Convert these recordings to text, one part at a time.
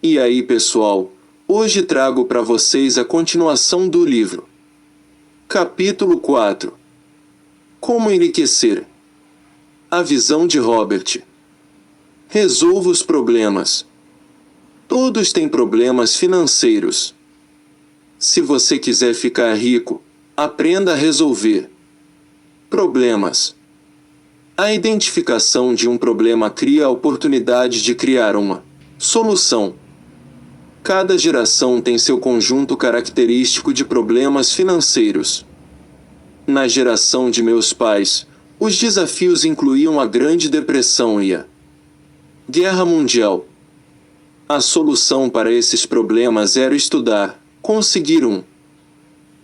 E aí, pessoal? Hoje trago para vocês a continuação do livro. Capítulo 4. Como enriquecer? A visão de Robert. Resolva os problemas. Todos têm problemas financeiros. Se você quiser ficar rico, aprenda a resolver problemas. A identificação de um problema cria a oportunidade de criar uma solução. Cada geração tem seu conjunto característico de problemas financeiros. Na geração de meus pais, os desafios incluíam a Grande Depressão e a Guerra Mundial. A solução para esses problemas era estudar, conseguir um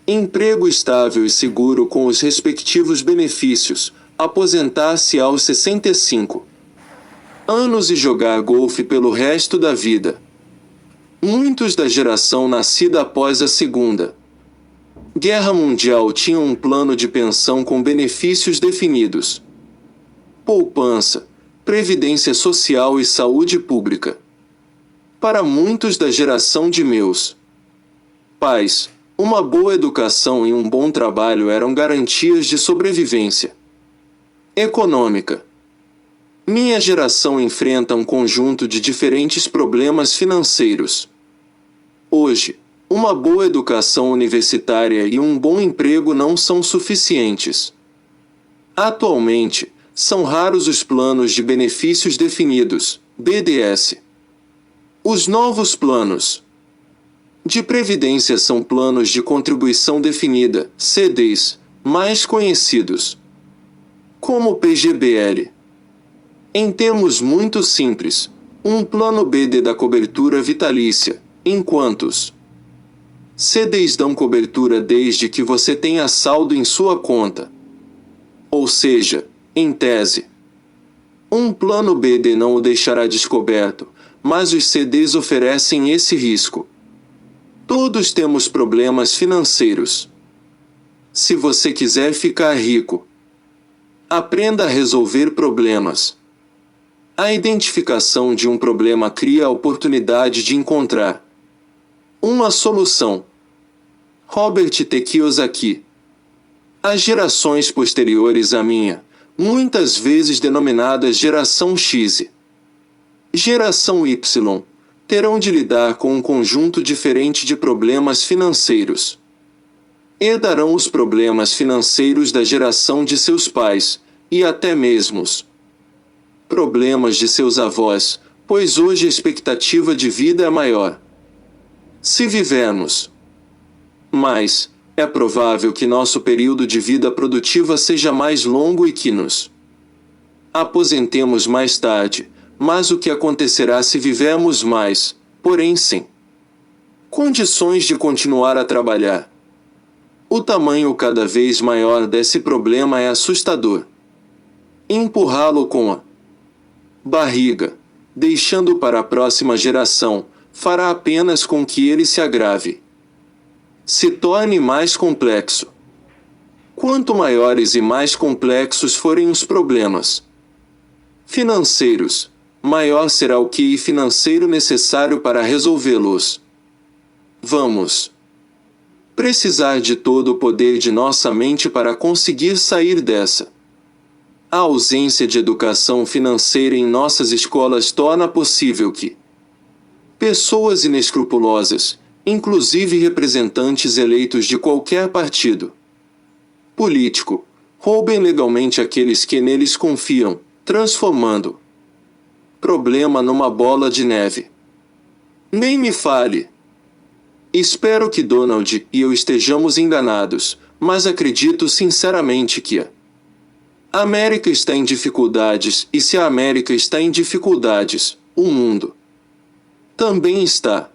emprego estável e seguro com os respectivos benefícios, aposentar-se aos 65 anos e jogar golfe pelo resto da vida. Muitos da geração nascida após a Segunda Guerra Mundial tinham um plano de pensão com benefícios definidos: poupança, previdência social e saúde pública. Para muitos da geração de meus pais, uma boa educação e um bom trabalho eram garantias de sobrevivência econômica. Minha geração enfrenta um conjunto de diferentes problemas financeiros. Hoje, uma boa educação universitária e um bom emprego não são suficientes. Atualmente, são raros os planos de benefícios definidos, BDS. Os novos planos de previdência são planos de contribuição definida, CDs, mais conhecidos como PGBL. Em termos muito simples, um plano BD dá cobertura vitalícia, enquanto os CDs dão cobertura desde que você tenha saldo em sua conta. Ou seja, em tese, um plano BD não o deixará descoberto, mas os CDs oferecem esse risco. Todos temos problemas financeiros. Se você quiser ficar rico, aprenda a resolver problemas. A identificação de um problema cria a oportunidade de encontrar uma solução. Robert T. Kiyosaki. As gerações posteriores à minha, muitas vezes denominadas Geração X e Geração Y, terão de lidar com um conjunto diferente de problemas financeiros. Herdarão os problemas financeiros da geração de seus pais, e até mesmo os problemas de seus avós, pois hoje a expectativa de vida é maior. Se vivermos mais, é provável que nosso período de vida produtiva seja mais longo e que nos aposentemos mais tarde, mas o que acontecerá se vivermos mais, porém sem condições de continuar a trabalhar? O tamanho cada vez maior desse problema é assustador. Empurrá-lo com a barriga, deixando para a próxima geração, fará apenas com que ele se agrave. Se torne mais complexo. Quanto maiores e mais complexos forem os problemas financeiros, maior será o QI financeiro necessário para resolvê-los. Vamos precisar de todo o poder de nossa mente para conseguir sair dessa. A ausência de educação financeira em nossas escolas torna possível que pessoas inescrupulosas, inclusive representantes eleitos de qualquer partido político, roubem legalmente aqueles que neles confiam, transformando problema numa bola de neve. Nem me fale. Espero que Donald e eu estejamos enganados, mas acredito sinceramente que a América está em dificuldades, e se a América está em dificuldades, o mundo também está.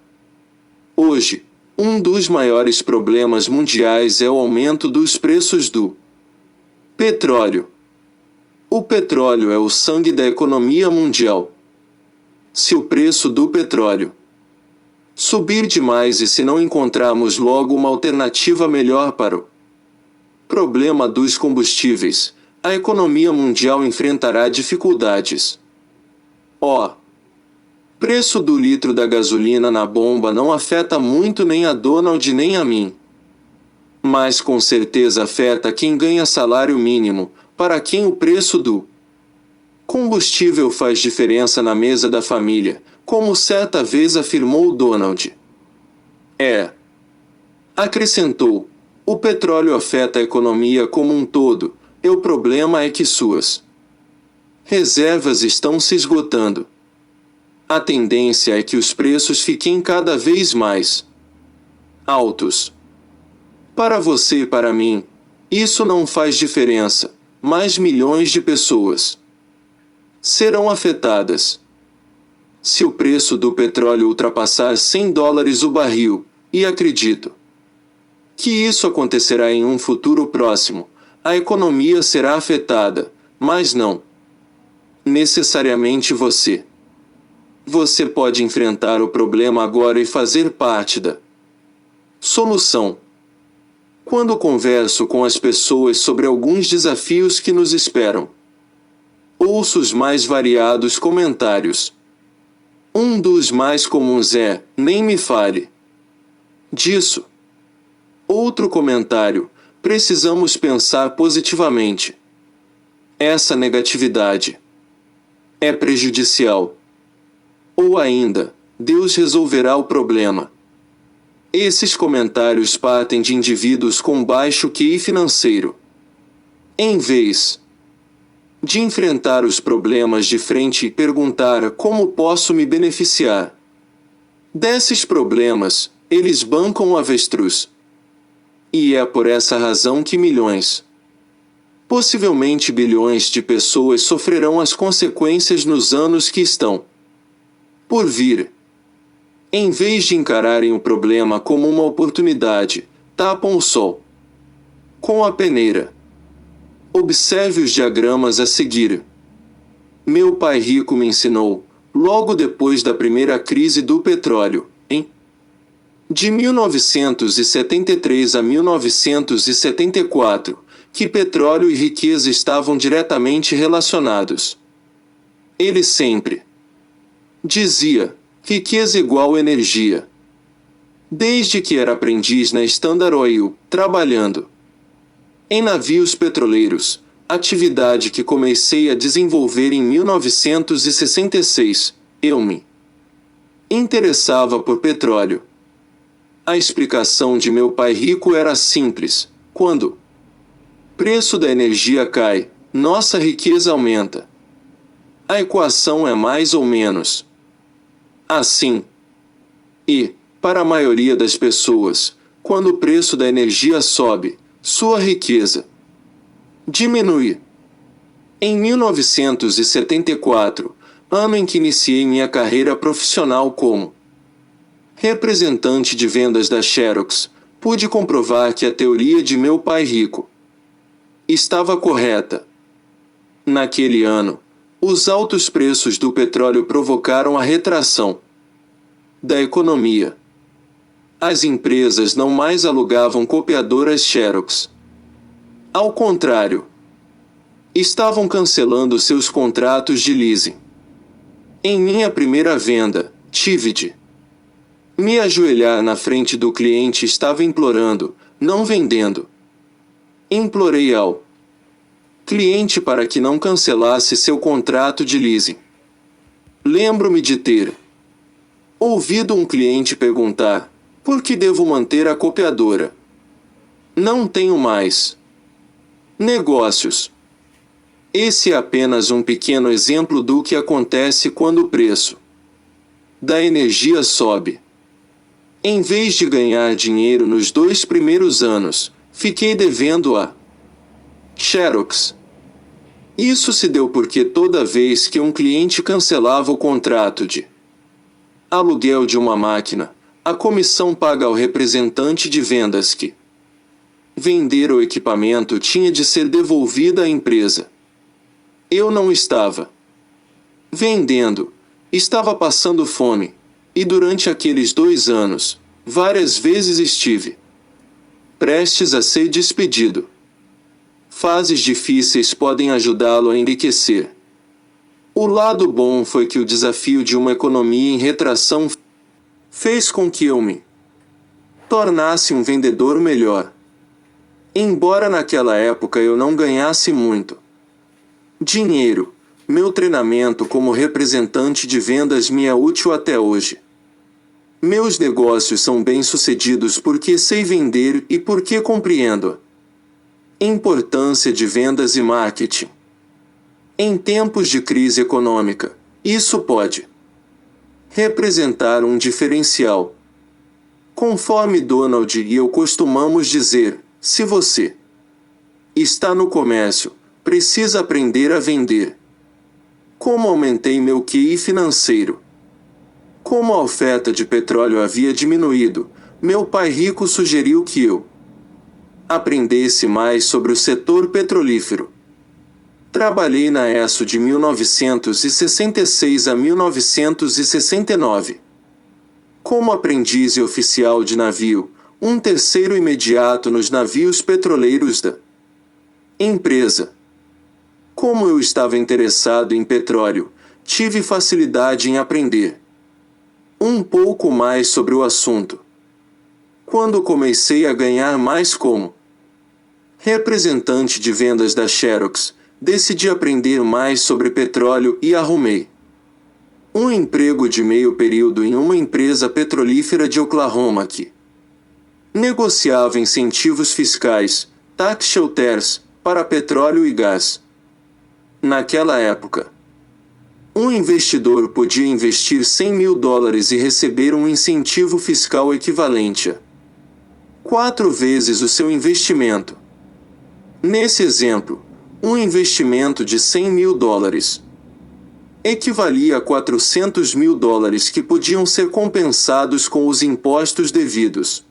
Hoje, um dos maiores problemas mundiais é o aumento dos preços do petróleo. O petróleo é o sangue da economia mundial. Se o preço do petróleo subir demais e se não encontrarmos logo uma alternativa melhor para o problema dos combustíveis, a economia mundial enfrentará dificuldades. preço do litro da gasolina na bomba não afeta muito nem a Donald nem a mim. Mas com certeza afeta quem ganha salário mínimo, para quem o preço do combustível faz diferença na mesa da família, como certa vez afirmou Donald. Acrescentou, o petróleo afeta a economia como um todo, e o problema é que suas reservas estão se esgotando. A tendência é que os preços fiquem cada vez mais altos. Para você e para mim, isso não faz diferença, mas milhões de pessoas serão afetadas. Se o preço do petróleo ultrapassar $100 o barril, e acredito que isso acontecerá em um futuro próximo, a economia será afetada, mas não necessariamente você. Você pode enfrentar o problema agora e fazer parte da solução. Quando converso com as pessoas sobre alguns desafios que nos esperam, ouço os mais variados comentários. Um dos mais comuns é: nem me fale disso. Outro comentário: precisamos pensar positivamente. Essa negatividade é prejudicial. Ou ainda, Deus resolverá o problema. Esses comentários partem de indivíduos com baixo QI financeiro. Em vez de enfrentar os problemas de frente e perguntar como posso me beneficiar desses problemas, eles bancam o avestruz. E é por essa razão que milhões, possivelmente bilhões de pessoas sofrerão as consequências nos anos que estão por vir. Em vez de encararem o problema como uma oportunidade, tapam o sol com a peneira. Observe os diagramas a seguir. Meu pai rico me ensinou, logo depois da primeira crise do petróleo, de 1973 a 1974, que petróleo e riqueza estavam diretamente relacionados. Ele sempre dizia: riqueza igual energia. Desde que era aprendiz na Standard Oil, trabalhando em navios petroleiros, atividade que comecei a desenvolver em 1966, eu me interessava por petróleo. A explicação de meu pai rico era simples: quando o preço da energia cai, nossa riqueza aumenta. A equação é mais ou menos assim. E, para a maioria das pessoas, quando o preço da energia sobe, sua riqueza diminui. Em 1974, ano em que iniciei minha carreira profissional como representante de vendas da Xerox, pude comprovar que a teoria de meu pai rico estava correta. Naquele ano, os altos preços do petróleo provocaram a retração da economia. As empresas não mais alugavam copiadoras Xerox. Ao contrário, estavam cancelando seus contratos de leasing. Em minha primeira venda, tive de me ajoelhar na frente do cliente e estava implorando, não vendendo. Implorei ao cliente para que não cancelasse seu contrato de leasing. Lembro-me de ter ouvido um cliente perguntar: por que devo manter a copiadora? Não tenho mais negócios. Esse é apenas um pequeno exemplo do que acontece quando o preço da energia sobe. Em vez de ganhar dinheiro nos 2 primeiros anos, fiquei devendo a Xerox. Isso se deu porque toda vez que um cliente cancelava o contrato de aluguel de uma máquina, a comissão paga ao representante de vendas que vender o equipamento tinha de ser devolvida à empresa. Eu não estava vendendo, estava passando fome. E durante aqueles 2 anos, várias vezes estive prestes a ser despedido. Fases difíceis podem ajudá-lo a enriquecer. O lado bom foi que o desafio de uma economia em retração fez com que eu me tornasse um vendedor melhor. Embora naquela época eu não ganhasse muito dinheiro, meu treinamento como representante de vendas me é útil até hoje. Meus negócios são bem-sucedidos porque sei vender e porque compreendo a importância de vendas e marketing. Em tempos de crise econômica, isso pode representar um diferencial. Conforme Donald e eu costumamos dizer, se você está no comércio, precisa aprender a vender. Como aumentei meu QI financeiro? Como a oferta de petróleo havia diminuído, meu pai rico sugeriu que eu aprendesse mais sobre o setor petrolífero. Trabalhei na ESSO de 1966 a 1969. Como aprendiz e oficial de navio, um terceiro imediato nos navios petroleiros da empresa. Como eu estava interessado em petróleo, tive facilidade em aprender um pouco mais sobre o assunto. Quando comecei a ganhar mais como representante de vendas da Xerox, decidi aprender mais sobre petróleo e arrumei um emprego de meio período em uma empresa petrolífera de Oklahoma que negociava incentivos fiscais, tax shelters, para petróleo e gás. Naquela época, um investidor podia investir $100.000 e receber um incentivo fiscal equivalente a 4 vezes o seu investimento. Nesse exemplo, um investimento de $100.000 equivalia a $400.000 que podiam ser compensados com os impostos devidos.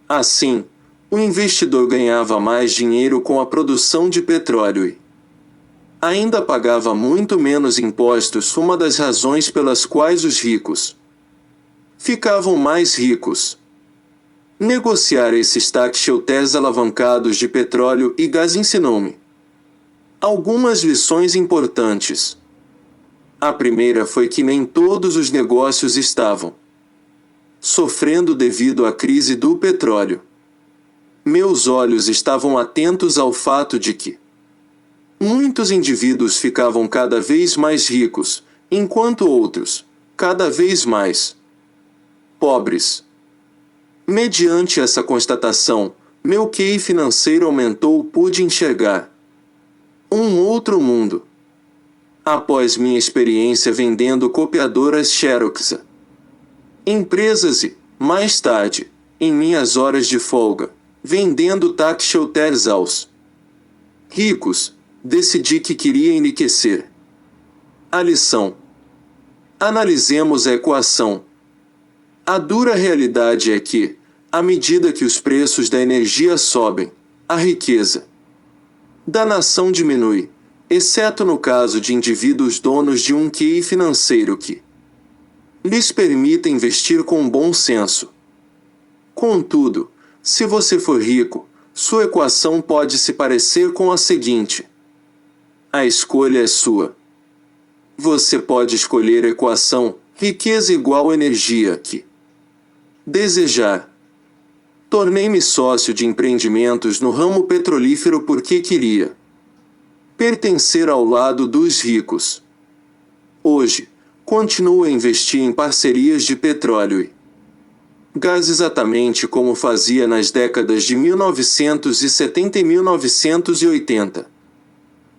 Assim, o investidor ganhava mais dinheiro com a produção de petróleo e ainda pagava muito menos impostos, uma das razões pelas quais os ricos ficavam mais ricos. Negociar esses tax shelters alavancados de petróleo e gás ensinou-me algumas lições importantes. A primeira foi que nem todos os negócios estavam sofrendo devido à crise do petróleo. Meus olhos estavam atentos ao fato de que muitos indivíduos ficavam cada vez mais ricos, enquanto outros, cada vez mais pobres. Mediante essa constatação, meu QI financeiro aumentou e pude enxergar um outro mundo. Após minha experiência vendendo copiadoras Xerox, empresas e, mais tarde, em minhas horas de folga, vendendo tax shelters aos ricos, decidi que queria enriquecer. A lição. Analisemos a equação. A dura realidade é que, à medida que os preços da energia sobem, a riqueza da nação diminui, exceto no caso de indivíduos donos de um QI financeiro que lhes permita investir com bom senso. Contudo, se você for rico, sua equação pode se parecer com a seguinte. A escolha é sua. Você pode escolher a equação riqueza igual energia que desejar. Tornei-me sócio de empreendimentos no ramo petrolífero porque queria pertencer ao lado dos ricos. Hoje, continuo a investir em parcerias de petróleo e gás exatamente como fazia nas décadas de 1970 e 1980.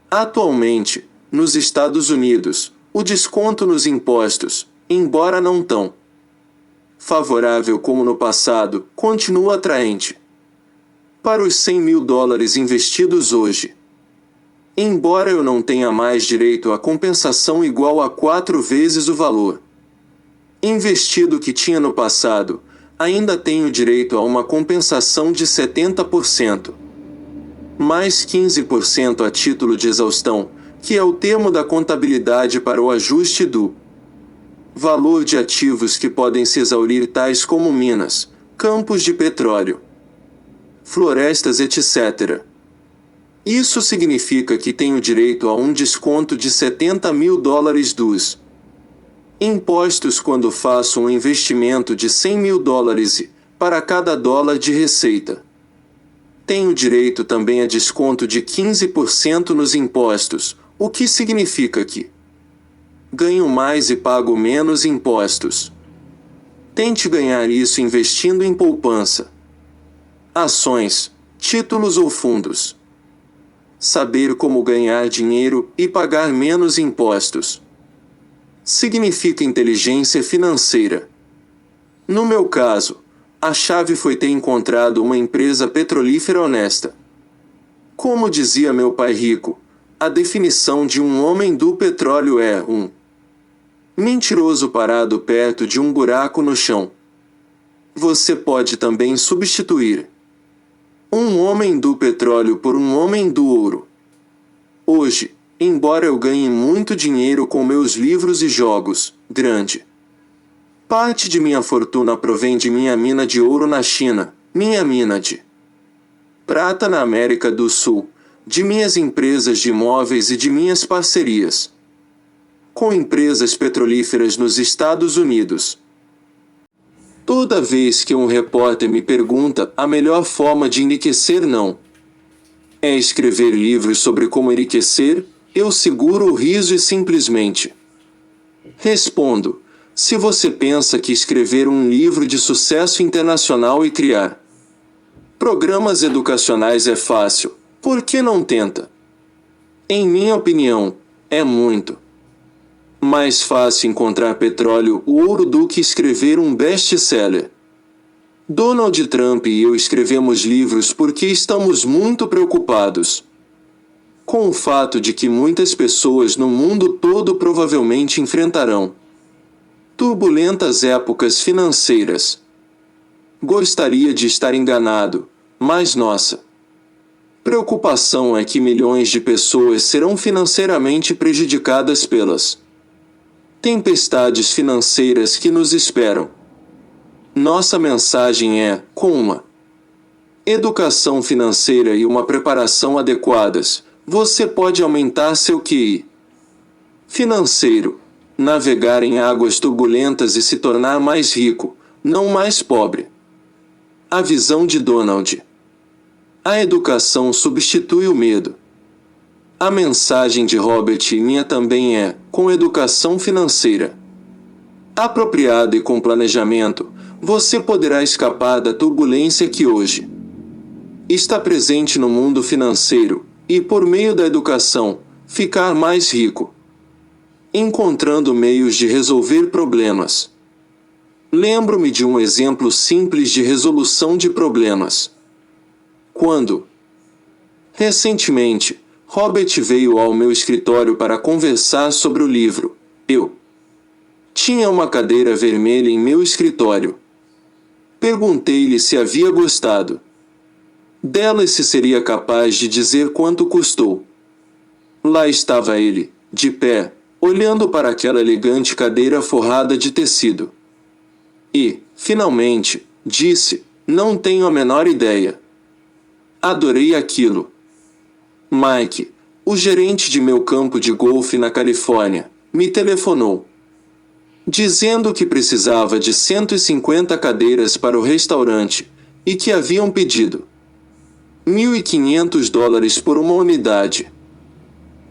Atualmente, nos Estados Unidos, o desconto nos impostos, embora não tão favorável como no passado, continua atraente. Para os $100.000 investidos hoje, embora eu não tenha mais direito a compensação igual a 4 vezes o valor investido que tinha no passado, ainda tenho direito a uma compensação de 70%. Mais 15% a título de exaustão, que é o termo da contabilidade para o ajuste do valor de ativos que podem se exaurir, tais como minas, campos de petróleo, florestas, etc. Isso significa que tenho direito a um desconto de $70.000 dos impostos quando faço um investimento de $100.000 para cada dólar de receita. Tenho direito também a desconto de 15% nos impostos, o que significa que ganho mais e pago menos impostos. Tente ganhar isso investindo em poupança, ações, títulos ou fundos. Saber como ganhar dinheiro e pagar menos impostos significa inteligência financeira. No meu caso, a chave foi ter encontrado uma empresa petrolífera honesta. Como dizia meu pai rico, a definição de um homem do petróleo é um mentiroso parado perto de um buraco no chão. Você pode também substituir um homem do petróleo por um homem do ouro. Hoje, embora eu ganhe muito dinheiro com meus livros e jogos, grande parte de minha fortuna provém de minha mina de ouro na China, minha mina de prata na América do Sul, de minhas empresas de imóveis e de minhas parcerias com empresas petrolíferas nos Estados Unidos. Toda vez que um repórter me pergunta a melhor forma de enriquecer não é escrever livros sobre como enriquecer, eu seguro o riso e simplesmente respondo: se você pensa que escrever um livro de sucesso internacional e criar programas educacionais é fácil, por que não tenta? Em minha opinião, é muito mais fácil encontrar petróleo ou ouro do que escrever um best-seller. Donald Trump e eu escrevemos livros porque estamos muito preocupados com o fato de que muitas pessoas no mundo todo provavelmente enfrentarão turbulentas épocas financeiras. Gostaria de estar enganado, mas nossa preocupação é que milhões de pessoas serão financeiramente prejudicadas pelas tempestades financeiras que nos esperam. Nossa mensagem é: com uma educação financeira e uma preparação adequadas, você pode aumentar seu QI financeiro, navegar em águas turbulentas e se tornar mais rico, não mais pobre. A visão de Donald. A educação substitui o medo. A mensagem de Robert e minha também é: com educação financeira apropriada e com planejamento, você poderá escapar da turbulência que hoje está presente no mundo financeiro e, por meio da educação, ficar mais rico, encontrando meios de resolver problemas. Lembro-me de um exemplo simples de resolução de problemas. Quando, recentemente, Robert veio ao meu escritório para conversar sobre o livro, eu tinha uma cadeira vermelha em meu escritório. Perguntei-lhe se havia gostado dela e se seria capaz de dizer quanto custou. Lá estava ele, de pé, olhando para aquela elegante cadeira forrada de tecido. E, finalmente, disse: não tenho a menor ideia. Adorei aquilo. Mike, o gerente de meu campo de golfe na Califórnia, me telefonou, dizendo que precisava de 150 cadeiras para o restaurante, e que haviam pedido $1.500 por uma unidade.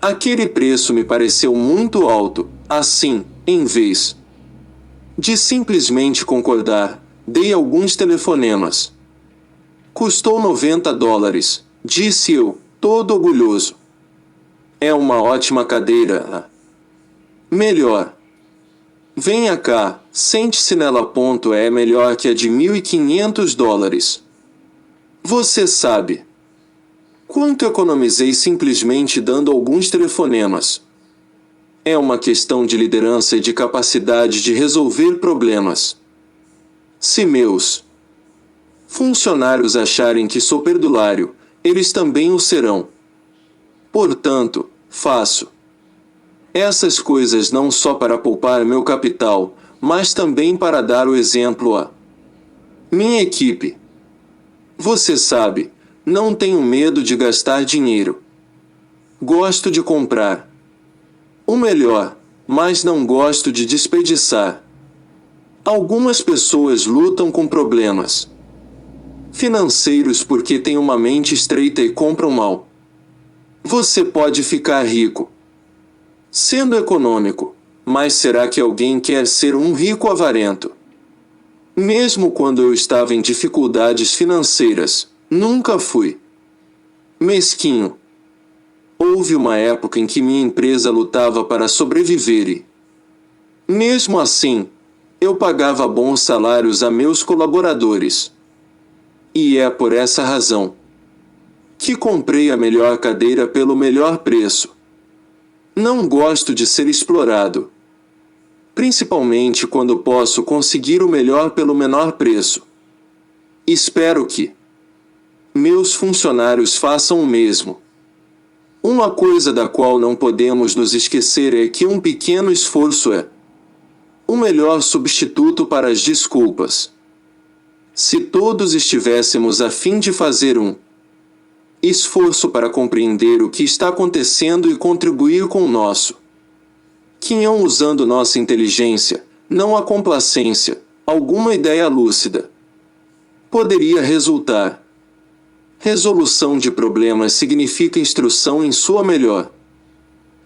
Aquele preço me pareceu muito alto, assim, em vez de simplesmente concordar, dei alguns telefonemas. Custou $90, disse eu, todo orgulhoso. É uma ótima cadeira. Melhor. Venha cá, sente-se nela. É melhor que a de $1.500. Você sabe quanto economizei simplesmente dando alguns telefonemas. É uma questão de liderança e de capacidade de resolver problemas. Se meus funcionários acharem que sou perdulário, eles também o serão. Portanto, faço essas coisas não só para poupar meu capital, mas também para dar o exemplo à minha equipe. Você sabe, não tenho medo de gastar dinheiro. Gosto de comprar o melhor, mas não gosto de desperdiçar. Algumas pessoas lutam com problemas financeiros porque têm uma mente estreita e compram mal. Você pode ficar rico sendo econômico, mas será que alguém quer ser um rico avarento? Mesmo quando eu estava em dificuldades financeiras, nunca fui mesquinho. Houve uma época em que minha empresa lutava para sobreviver e, mesmo assim, eu pagava bons salários a meus colaboradores. E é por essa razão que comprei a melhor cadeira pelo melhor preço. Não gosto de ser explorado, principalmente quando posso conseguir o melhor pelo menor preço. Espero que meus funcionários façam o mesmo. Uma coisa da qual não podemos nos esquecer é que um pequeno esforço é o melhor substituto para as desculpas. Se todos estivéssemos a fim de fazer um esforço para compreender o que está acontecendo e contribuir com o nosso quinhão usando nossa inteligência, não a complacência, alguma ideia lúcida, poderia resultar. Resolução de problemas significa instrução em sua melhor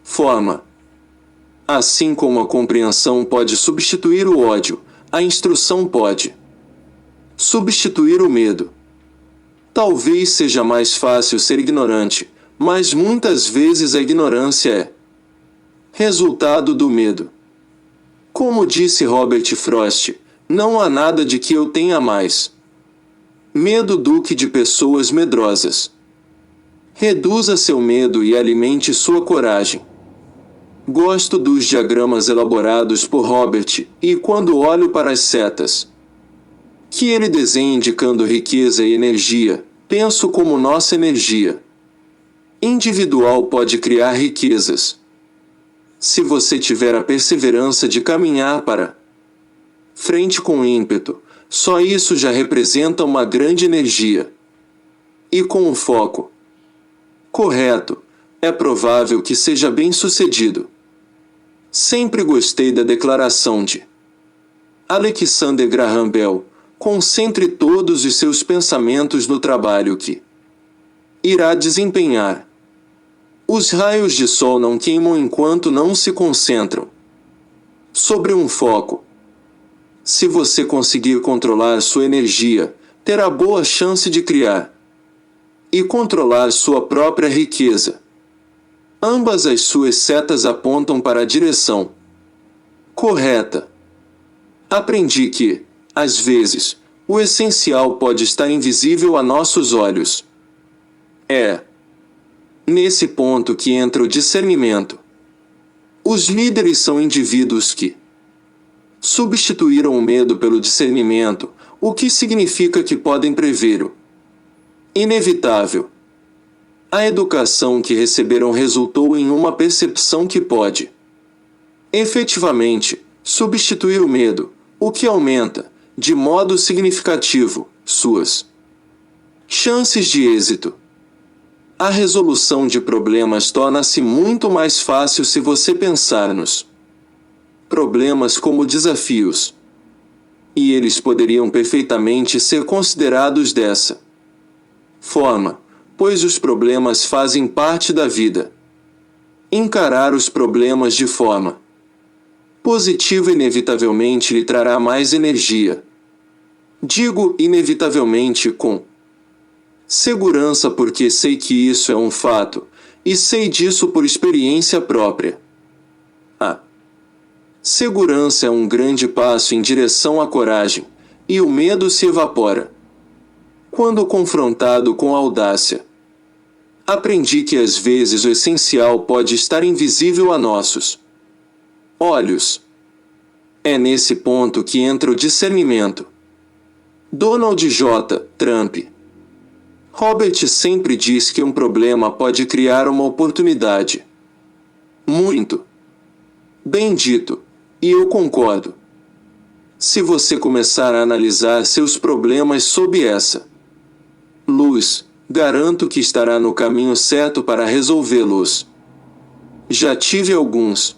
forma. Assim como a compreensão pode substituir o ódio, a instrução pode substituir o medo. Talvez seja mais fácil ser ignorante, mas muitas vezes a ignorância é resultado do medo. Como disse Robert Frost, não há nada de que eu tenha mais medo do que de pessoas medrosas. Reduza seu medo e alimente sua coragem. Gosto dos diagramas elaborados por Robert, e quando olho para as setas que ele desenha indicando riqueza e energia, penso como nossa energia individual pode criar riquezas. Se você tiver a perseverança de caminhar para frente com ímpeto, só isso já representa uma grande energia. E com o foco correto, é provável que seja bem-sucedido. Sempre gostei da declaração de Alexander Graham Bell: concentre todos os seus pensamentos no trabalho que irá desempenhar. Os raios de sol não queimam enquanto não se concentram sobre um foco. Se você conseguir controlar sua energia, terá boa chance de criar e controlar sua própria riqueza. Ambas as suas setas apontam para a direção correta. Aprendi que, às vezes, o essencial pode estar invisível a nossos olhos. É nesse ponto que entra o discernimento. Os líderes são indivíduos que substituíram o medo pelo discernimento, o que significa que podem prever o inevitável. A educação que receberam resultou em uma percepção que pode efetivamente substituir o medo, o que aumenta, de modo significativo, suas chances de êxito. A resolução de problemas torna-se muito mais fácil se você pensar nos problemas como desafios. E eles poderiam perfeitamente ser considerados dessa forma, pois os problemas fazem parte da vida. Encarar os problemas de forma positiva inevitavelmente lhe trará mais energia. Digo inevitavelmente com segurança porque sei que isso é um fato, e sei disso por experiência própria. A segurança é um grande passo em direção à coragem, e o medo se evapora quando confrontado com audácia. Aprendi que às vezes o essencial pode estar invisível a nossos olhos. É nesse ponto que entra o discernimento. Donald J. Trump. Robert sempre diz que um problema pode criar uma oportunidade. Muito bem dito, e eu concordo. Se você começar a analisar seus problemas sob essa luz, Garanto que estará no caminho certo para resolvê-los. Já tive alguns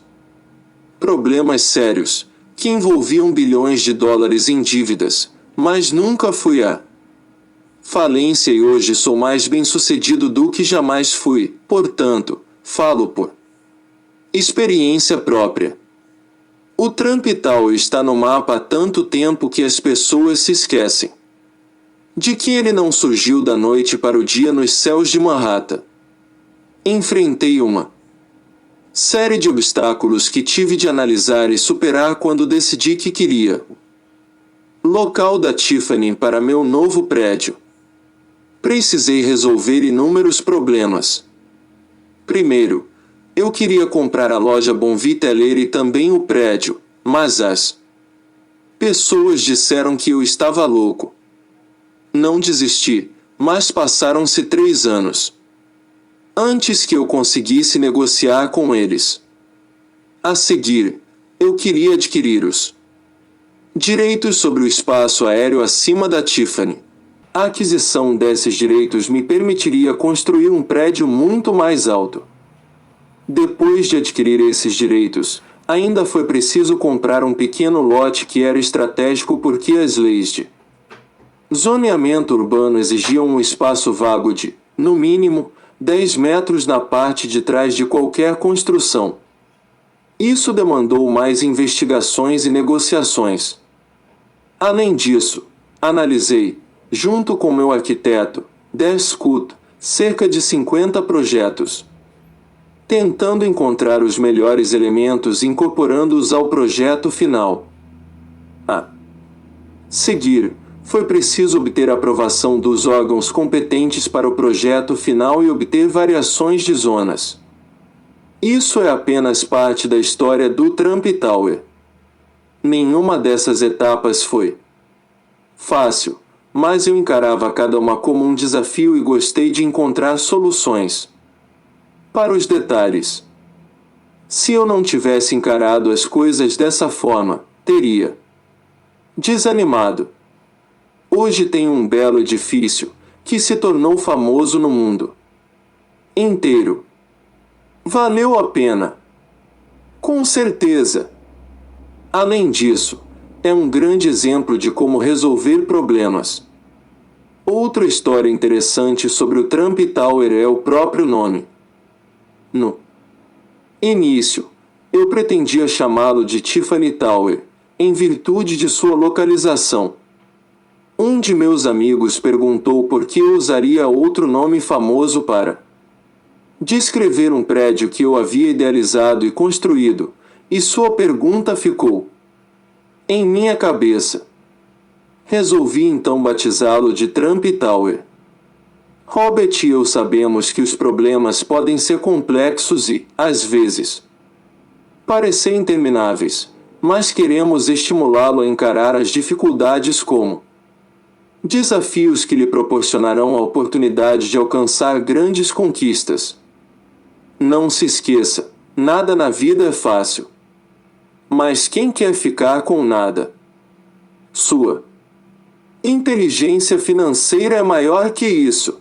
problemas sérios, que envolviam bilhões de dólares em dívidas, mas nunca fui à falência e hoje sou mais bem-sucedido do que jamais fui, portanto, falo por experiência própria. O Trump Tower está no mapa há tanto tempo que as pessoas se esquecem de que ele não surgiu da noite para o dia nos céus de Manhattan. Enfrentei uma série de obstáculos que tive de analisar e superar quando decidi que queria local da Tiffany para meu novo prédio. Precisei resolver inúmeros problemas. Primeiro, eu queria comprar a loja Bonviteller e também o prédio, mas as pessoas disseram que eu estava louco. Não desisti, mas passaram-se 3 anos antes que eu conseguisse negociar com eles. A seguir, eu queria adquirir os direitos sobre o espaço aéreo acima da Tiffany. A aquisição desses direitos me permitiria construir um prédio muito mais alto. Depois de adquirir esses direitos, ainda foi preciso comprar um pequeno lote que era estratégico porque as leis de zoneamento urbano exigiam um espaço vago de, no mínimo, 10 metros na parte de trás de qualquer construção. Isso demandou mais investigações e negociações. Além disso, analisei, junto com meu arquiteto, Descut, cerca de 50 projetos, tentando encontrar os melhores elementos e incorporando-os ao projeto final. A seguir, foi preciso obter a aprovação dos órgãos competentes para o projeto final e obter variações de zonas. Isso é apenas parte da história do Trump Tower. Nenhuma dessas etapas foi fácil, mas eu encarava cada uma como um desafio e gostei de encontrar soluções para os detalhes. Se eu não tivesse encarado as coisas dessa forma, teria desanimado. Hoje tenho um belo edifício, que se tornou famoso no mundo inteiro. Valeu a pena. Com certeza. Além disso, é um grande exemplo de como resolver problemas. Outra história interessante sobre o Trump Tower é o próprio nome. No início, eu pretendia chamá-lo de Tiffany Tower, em virtude de sua localização. Um de meus amigos perguntou por que eu usaria outro nome famoso para descrever um prédio que eu havia idealizado e construído, e sua pergunta ficou em minha cabeça. Resolvi então batizá-lo de Trump Tower. Robert e eu sabemos que os problemas podem ser complexos e, às vezes, parecer intermináveis, mas queremos estimulá-lo a encarar as dificuldades como desafios que lhe proporcionarão a oportunidade de alcançar grandes conquistas. Não se esqueça, nada na vida é fácil. Mas quem quer ficar com nada? Sua inteligência financeira é maior que isso.